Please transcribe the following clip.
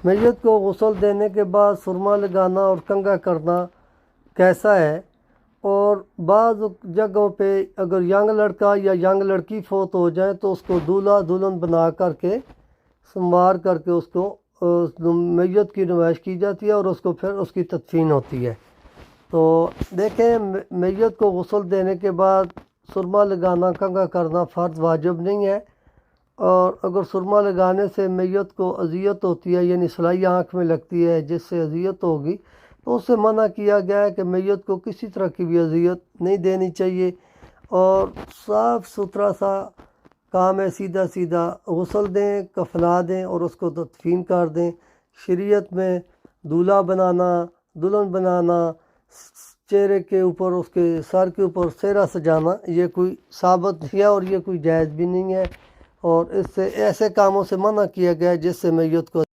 میت کو غسل دینے کے بعد سرما لگانا اور کنگھا کرنا کیسا ہے، اور بعض جگہوں پہ اگر ینگ لڑکا یا ینگ لڑکی فوت ہو جائیں تو اس کو دولہا دلہن بنا کر کے سنوار کر کے اس کو میت کی نمائش کی جاتی ہے اور اس کو پھر اس کی تدفین ہوتی ہے۔ تو دیکھیں، میت کو غسل دینے کے بعد سرما لگانا کنگھا کرنا فرض واجب نہیں ہے، اور اگر سرما لگانے سے میت کو اذیت ہوتی ہے، یعنی سلائی آنکھ میں لگتی ہے جس سے اذیت ہوگی، تو اس سے منع کیا گیا ہے کہ میت کو کسی طرح کی بھی اذیت نہیں دینی چاہیے، اور صاف ستھرا سا کام ہے، سیدھا سیدھا غسل دیں، کفنا دیں اور اس کو تدفین کر دیں۔ شریعت میں دولہا بنانا، دلہن بنانا، چہرے کے اوپر، اس کے سر کے اوپر سہرا سجانا، یہ کوئی ثابت نہیں ہے اور یہ کوئی جائز بھی نہیں ہے، اور اس سے ایسے کاموں سے منع کیا گیا ہے جس سے میت کو